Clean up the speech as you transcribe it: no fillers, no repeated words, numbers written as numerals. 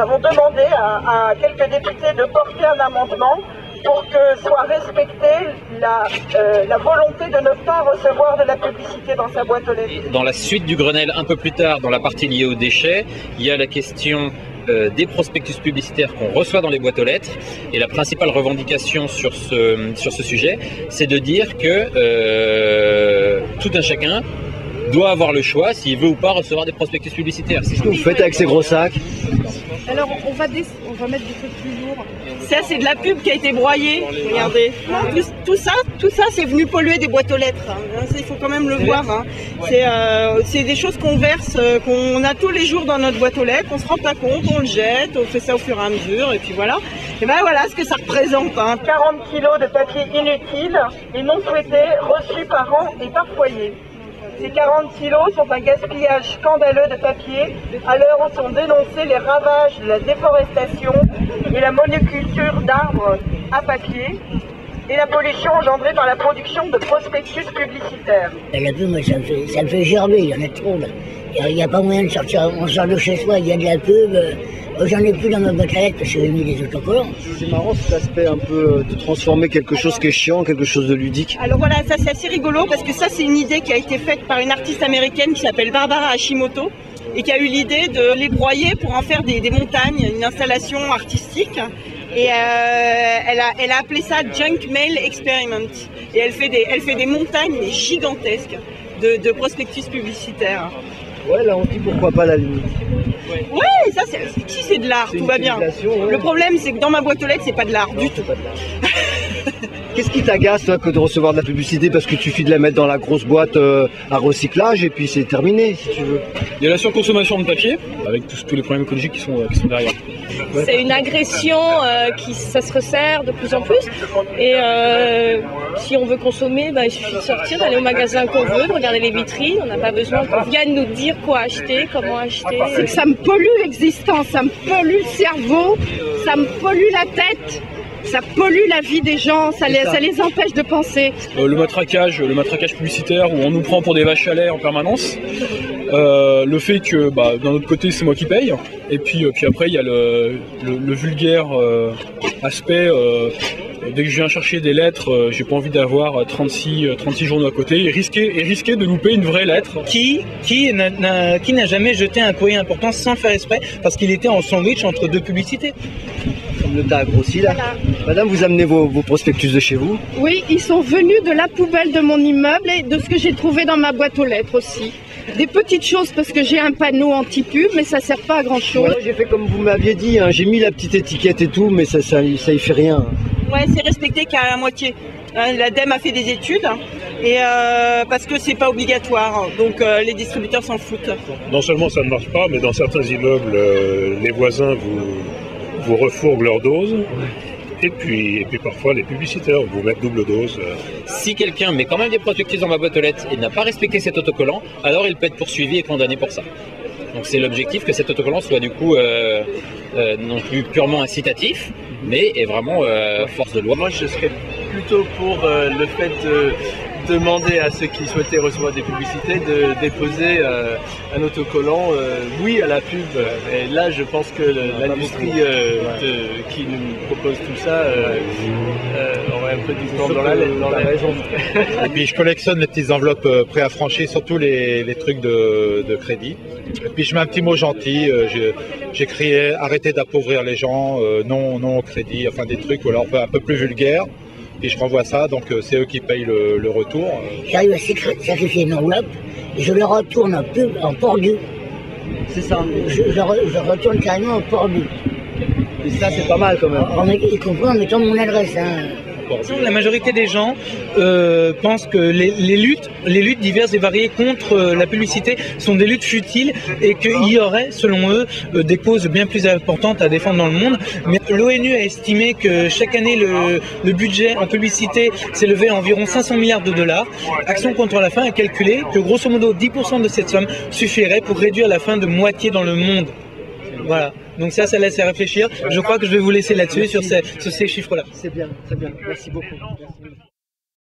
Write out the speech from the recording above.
avons demandé à quelques députés de porter un amendement pour que soit respectée la volonté de ne pas recevoir de la publicité dans sa boîte aux lettres. Dans la suite du Grenelle, un peu plus tard, dans la partie liée aux déchets, il y a la question des prospectus publicitaires qu'on reçoit dans les boîtes aux lettres. Et la principale revendication sur ce sujet, c'est de dire que tout un chacun doit avoir le choix s'il veut ou pas recevoir des prospectus publicitaires. Qu'est-ce que vous faites avec ces gros sacs? Alors on va mettre du truc plus lourd. Ça c'est de la pub qui a été broyée, regardez. Tout ça c'est venu polluer des boîtes aux lettres. Il faut quand même le voir. Hein. C'est des choses qu'on verse, qu'on a tous les jours dans notre boîte aux lettres, on se rend pas compte, on le jette, on fait ça au fur et à mesure et puis voilà. Et ben voilà ce que ça représente. Hein. 40 kilos de papier inutile et non souhaité reçus par an et par foyer. Ces 40 kilos sont un gaspillage scandaleux de papier à l'heure où sont dénoncés les ravages de la déforestation et la monoculture d'arbres à papier et la pollution engendrée par la production de prospectus publicitaires. La pub, moi, ça me fait gerber, il y en a trop là. Il n'y a pas moyen de sortir, on sort de chez soi, il y a de la pub. J'en ai plus dans ma boîte à lettres parce que j'ai mis des autocollants. C'est marrant cet aspect un peu de transformer quelque chose qui est chiant en quelque chose de ludique. Alors voilà, ça c'est assez rigolo parce que ça c'est une idée qui a été faite par une artiste américaine qui s'appelle Barbara Hashimoto et qui a eu l'idée de les broyer pour en faire des montagnes, une installation artistique. Et elle a appelé ça Junk Mail Experiment. Et elle fait des montagnes mais gigantesques de prospectus publicitaires. Ouais, là on dit pourquoi pas la limite. Ouais, ça c'est de l'art, tout va bien. Ouais. Le problème c'est que dans ma boîte aux lettres c'est pas de l'art du tout. Qu'est-ce qui t'agace toi que de recevoir de la publicité parce que tu suffit de la mettre dans la grosse boîte à recyclage et puis c'est terminé si tu veux. Il y a la surconsommation de papier avec tous les problèmes écologiques qui sont derrière. Ouais. C'est une agression ça se resserre de plus en plus et si on veut consommer, il suffit de sortir, d'aller au magasin qu'on veut, de regarder les vitrines, on n'a pas besoin qu'on vienne nous dire quoi acheter, comment acheter. C'est que ça me pollue l'existence, ça me pollue le cerveau, ça me pollue la tête. Ça pollue la vie des gens, ça les empêche de penser. Le matraquage publicitaire où on nous prend pour des vaches à lait en permanence. Le fait que d'un autre côté c'est moi qui paye. Et puis après il y a le vulgaire aspect. Dès que je viens chercher des lettres, j'ai pas envie d'avoir 36 journaux à côté et risquer de louper une vraie lettre. Qui n'a jamais jeté un courrier important sans faire exprès parce qu'il était en sandwich entre deux publicités. Le tas a grossi là. Voilà. Madame, vous amenez vos prospectus de chez vous? Oui, ils sont venus de la poubelle de mon immeuble et de ce que j'ai trouvé dans ma boîte aux lettres aussi. Des petites choses parce que j'ai un panneau anti-pub, mais ça sert pas à grand chose. Voilà, j'ai fait comme vous m'aviez dit, hein. J'ai mis la petite étiquette et tout, mais ça y fait rien. Ouais, c'est respecté qu'à la moitié. L'ADEME a fait des études et parce que c'est pas obligatoire, donc les distributeurs s'en foutent. Non seulement ça ne marche pas, mais dans certains immeubles, les voisins vous refourguent leur dose. Et puis parfois les publicitaires vous mettent double dose. Si quelqu'un met quand même des prospectus dans ma boîte aux lettres et n'a pas respecté cet autocollant, alors il peut être poursuivi et condamné pour ça. Donc c'est l'objectif que cet autocollant soit du coup non plus purement incitatif, mais est vraiment force de loi. Moi je serais plutôt pour le fait de demander à ceux qui souhaitaient recevoir des publicités de déposer un autocollant oui à la pub. Et là je pense que l'industrie qui nous propose tout ça aurait un peu du temps dans la raison. Et puis je collectionne les petites enveloppes préaffranchies, surtout les trucs de crédit. Et puis je mets un petit mot gentil, j'écris arrêtez d'appauvrir les gens, non au crédit, enfin des trucs voilà, un peu plus vulgaires. Et je renvoie ça, donc c'est eux qui payent le retour. J'arrive à sacrifier une enveloppe et je le retourne en pordu. C'est ça. Je retourne carrément en pordu. Et ça c'est pas mal quand même. Y compris en mettant mon adresse. Hein. La majorité des gens pensent que les luttes diverses et variées contre la publicité sont des luttes futiles et qu'il y aurait, selon eux, des causes bien plus importantes à défendre dans le monde. Mais l'ONU a estimé que chaque année, le budget en publicité s'élevait à environ 500 milliards de dollars. Action contre la faim a calculé que grosso modo 10% de cette somme suffirait pour réduire la faim de moitié dans le monde. Voilà. Donc ça laisse à réfléchir. Je crois que je vais vous laisser là-dessus sur ces chiffres-là. C'est bien, très bien. Merci beaucoup. Merci.